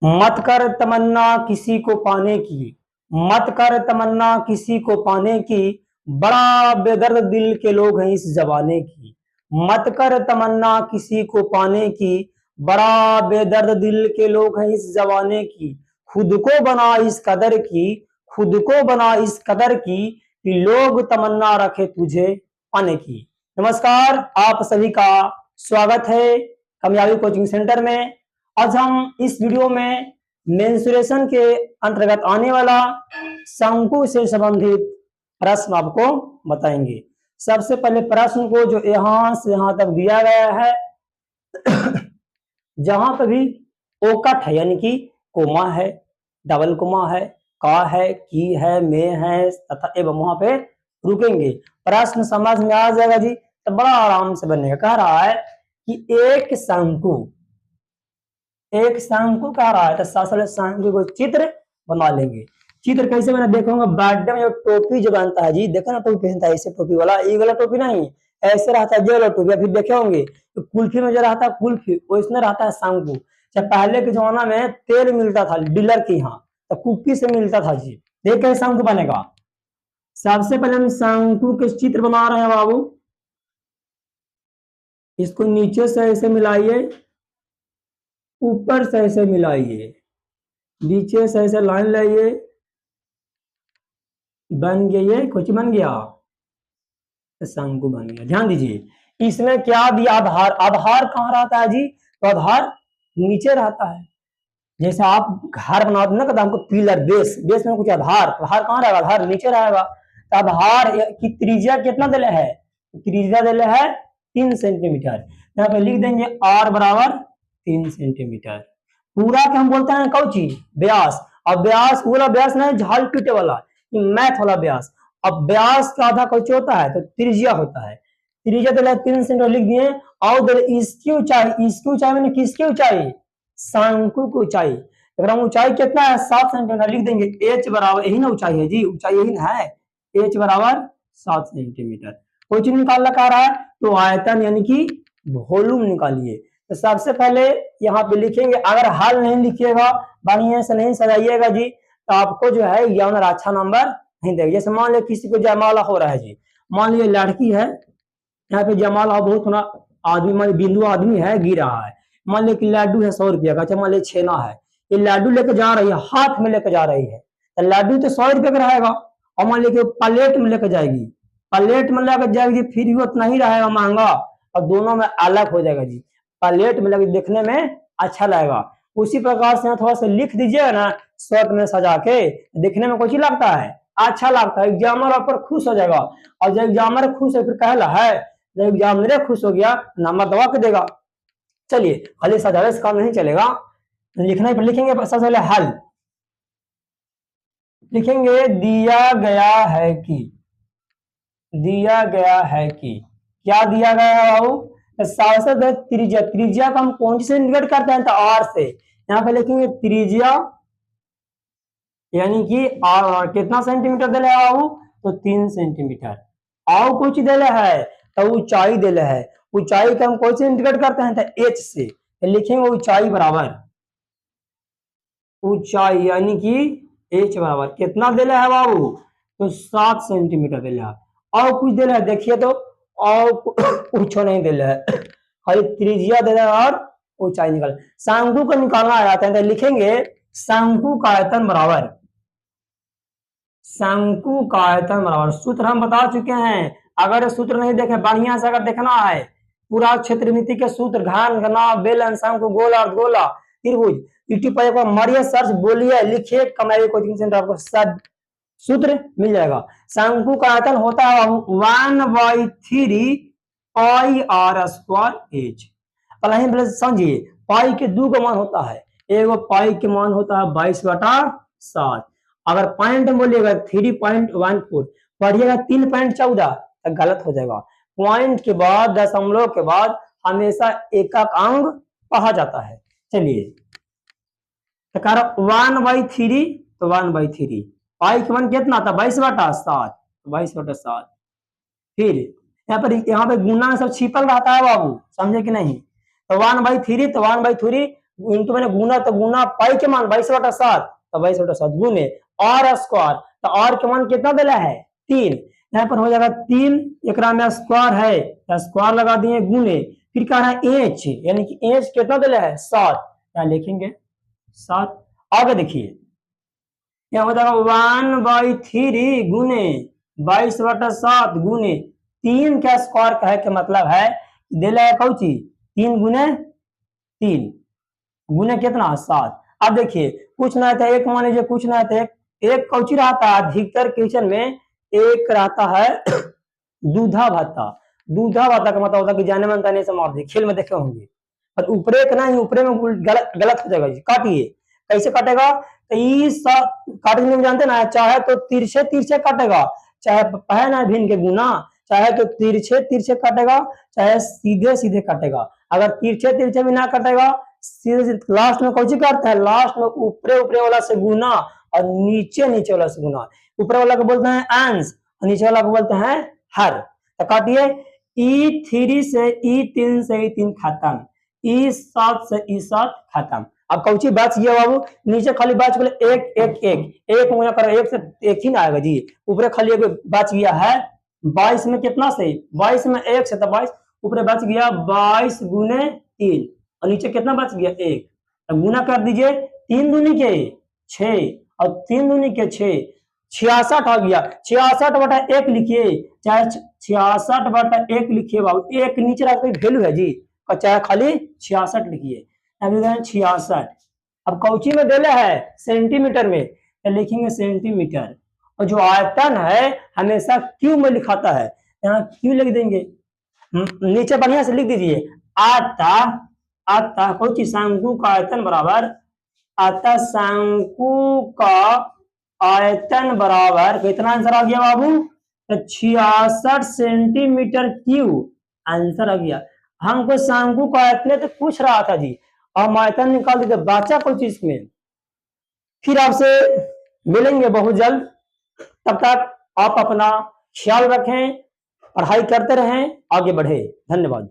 मत कर तमन्ना किसी को पाने की, मत कर तमन्ना किसी को पाने की, बड़ा बेदर्द दिल के लोग हैं इस जमाने की। मत कर तमन्ना किसी को पाने की, बड़ा बेदर्द दिल के लोग हैं इस जमाने की। खुद को बना इस कदर की, खुद को बना इस कदर की, कि लोग तमन्ना रखे तुझे पाने की। नमस्कार, आप सभी का स्वागत है कामयाबी कोचिंग सेंटर में। आज हम इस वीडियो में मेंसुरेशन के अंतर्गत आने वाला शंकु से संबंधित प्रश्न आपको बताएंगे। सबसे पहले प्रश्न को जो यहां से यहां तक दिया गया है, जहां पर भी ओकट है यानी कि कोमा है, डबल कोमा है, का है, की है, में है तथा एवं वहां पे रुकेंगे। प्रश्न समझ में आ जाएगा जी, तो बड़ा आराम से बनेगा। कह रहा है कि एक शंकु कह रहा है, तो सबसे शंकु को चित्र बना लेंगे। चित्र कैसे बना देखूंगा, बर्थडे में टोपी जो बनता है जी, देखो ना टोपी पहनता है ऐसे टोपी वाला, ये वाला टोपी नहीं, ऐसे रहता है जो वाला टोपी। फिर देखे होंगे तो कुल्फी में जो रहता है कुल्फी, वैसने रहता है शंकु। जब पहले के जमाना में तेल मिलता था डीलर के यहाँ, तो कुप्पी से मिलता था जी। देखे शंकु बनेगा। सबसे पहले हम शंकु के चित्र बना रहे हैं बाबू। इसको नीचे से ऐसे मिलाइए, ऊपर से ऐसे मिलाइए, नीचे से ऐसे लाइन लाइए, बन गया, ये कुछ बन गया, शंकु बन गया। ध्यान दीजिए इसमें क्या दिया, आधार। आधार कहाँ रहता है जी, तो आधार नीचे रहता है। जैसे आप घर बनाते ना, तो हमको पिलर बेस, बेस में कुछ आधार, आधार कहाँ रहेगा, आधार नीचे रहेगा। तो आधार की त्रिज्या कितना दिले है, त्रिज्या दिले है 3 सेंटीमीटर। यहाँ पे लिख देंगे r बराबर 3 सेंटीमीटर। पूरा क्या हम बोलते हैं कौची, व्यास। अब व्यास पूरा व्यास नहीं, झाल पीटे वाला, ये मैथ वाला व्यास। अब व्यास का आधा कौची होता है, तो त्रिज्या होता है। त्रिज्या दिला 3 सेंटीमीटर लिख दिए। और इसकी ऊंचाई मैंने किसकी ऊंचाई, शंकु की ऊंचाई। अगर हम ऊंचाई कितना है 7 सेंटीमीटर लिख देंगे। h बराबर, यही ना ऊंचाई है जी, ऊंचाई यही ना है, h बराबर 7 सेंटीमीटर। कोई चीज निकालना कह रहा है, तो आयतन यानी कि वॉल्यूम निकालिए। तो सबसे पहले यहाँ पे लिखेंगे, अगर हल नहीं लिखिएगा, बढ़िया से नहीं सजाइएगा जी, तो आपको जो है एग्जामिनर अच्छा नंबर नहीं देगा। जैसे मान लो किसी को जयमाला हो रहा है जी, मान लीजिए लड़की है, यहाँ पे जयमाला बहुत थोड़ा आदमी, मान बिंदु आदमी है गिर रहा है। मान लो कि लड्डू है 100 रुपया का, अच्छा मान लो छेना है, ये लड्डू लेकर जा रही है, हाथ में लेकर जा रही है, तो लड्डू तो 100 रुपये का रहेगा। और मान लीजिए प्लेट में लेकर जाएगी, प्लेट में लेकर जाएगी, फिर भी उतना ही रहेगा महंगा, और दोनों में अलग हो जाएगा जी। प्लेट में लेकर देखने में अच्छा लगेगा। उसी प्रकार से थोड़ा सा लिख दीजिएगा ना, शर्ट में सजा के, देखने में कुछ ही लगता है, अच्छा लगता है। एग्जामर पर खुश हो जाएगा, और जब एग्जामर खुश है फिर कहला है, जब एग्जामिनर खुश हो गया नंबर दबा के देगा। चलिए खाली सजावे से काम नहीं चलेगा, लिखना ही लिखेंगे। सबसे पहले हल लिखेंगे, दिया गया है कि, दिया गया है कि, क्या दिया गया है बाबू, सबसे त्रिज्या। त्रिज्या को हम कौन से निकट करते हैं, तो आर से। यहाँ पे लिखेंगे त्रिज्या यानी कि आर कितना सेंटीमीटर दिले है बाबू, तो 3 सेंटीमीटर। और कुछ दिले है, तो ऊंचाई दिले है। ऊंचाई का हम कौन से इंडिकेट करते हैं, तो एच से। लिखेंगे ऊंचाई बराबर, ऊंचाई यानी कि एच बराबर कितना दिले है बाबू, तो 7 सेंटीमीटर दिले है। और कुछ दिले है देखिए तो, और कुछ नहीं दिले है, खाली त्रिज्या दिले और ऊंचाई निकाल। शंकु को निकालना आ जाता है, तो लिखेंगे शंकु का आयतन बराबर, शंकु का आयतन बराबर, सूत्र हम बता चुके हैं। अगर सूत्र नहीं देखे, बढ़िया से अगर देखना है पूरा क्षेत्रमिति के सूत्र, घन, घना, बेलन, शंकु, गोला, गोला, त्रिभुज, यूट्यूब पर एक बार मारिए सर्च, बोलिए, लिखिए कामयाबी कोचिंग सेंटर, आपको सब सूत्र मिल जाएगा। शंकु का आयतन होता है 1/3 पाई आर स्क्वायर एच। पहले समझिए, पाई के 2 का मान होता है, एक पाई के मान होता है 22/7। अगर पॉइंट बोलिएगा 3.14, पढ़िएगा 3.14 तो गलत हो जाएगा। पॉइंट के बाद, दशमलव के बाद हमेशा एकक अंक पढ़ा जाता है। चलिए 1/3, तो 1/3 पाई के मान कितना था, 22/7, 22/7। फिर यहाँ पे गुना सब छिपल रहता है बाबू, समझे कि नहीं, तो 1/3, तो 1/3 इंटू मैंने गुना, तो गुना पाई के मान 22/7, तो 22/7 गुने आर स्क्वायर, तो आर के मान कितना दिला है 3, यहाँ पर हो जाएगा 3, एकरा में स्क्वायर है तो स्क्वायर लगा दिए गुने, फिर कह रहा है एच, यानी कि एच कितना दिला है 7, क्या लिखेंगे 7। आगे देखिए यहाँ हो जाएगा 1/3 गुने 22/7 गुने 3 का स्क्वायर कहे के मतलब है दिला है कौन चीज 3 गुने 3 गुने कितना 7। अब देखिए कुछ ना था एक, मान लीजिए कुछ ना था एक कौची रहता है अधिकतर क्वेश्चन में, एक रहता है दूधा भाता। दूधा भाता का मतलब होता है कि जाने मनता नहीं से मार दे, खेल में देखे होंगे। और ऊपरे का नहीं, ऊपरे में गलत हो जाएगा जी। काटिए, कैसे काटेगा, तो काटने में जानते ना, चाहे तो तिरछे तिरछे काटेगा, चाहे है ना भिन्न के गुना, चाहे तो तिरछे तिरछे काटेगा, चाहे सीधे सीधे काटेगा। अगर तिरछे तिरछे भी ना काटेगा, सीधे लास्ट में कौन सी काटता है, लास्ट में ऊपरे ऊपरे वाला से गुना और नीचे नीचे वाला से गुना। ऊपरे वाला को बोलते हैं अंश और नीचे वाला को बोलते हैं हर। तो काटिए, E3 से E3 से E3 खत्म, E7 से E7 खत्म। अब कौची बच गया बाबू, नीचे खाली बच गया एक एक एक एक मुझे करो, एक से एक ही ना आएगा जी, ऊपर खाली एक बच गया है 22 में कितना से 22 में 1 से, तो 22 ऊपर बच गया 22 गुने 3 और नीचे कितना बच गया 1, तो गुना कर दीजिए 3 दूनी के 6 और 3 दूनी के 6, 66 आ गया। 66/1 लिखिए, चाहे 66/1 लिखिए बाबू, एक नीचे रखा कोई वैल्यू है जी, और चाहे खाली 66 लिखिए। अभी 66, अब कौची में देले है सेंटीमीटर में, तो लिखेंगे सेंटीमीटर। और जो आयतन है हमेशा क्यू में लिखाता है, यहाँ क्यू लिख देंगे। नीचे बढ़िया से लिख दीजिए, आता आता कौची शंकु का आयतन बराबर, आता शंकु का आयतन बराबर कितना, आंसर आ गया बाबू, तो 66 सेंटीमीटर क्यूब आंसर आ गया। हमको शंकु का आयतन तो पूछ रहा था जी, हम आयतन निकाल देते, बचा कोई चीज में। फिर आपसे मिलेंगे बहुत जल्द, तब तक आप अपना ख्याल रखें, पढ़ाई करते रहें, आगे बढ़े। धन्यवाद।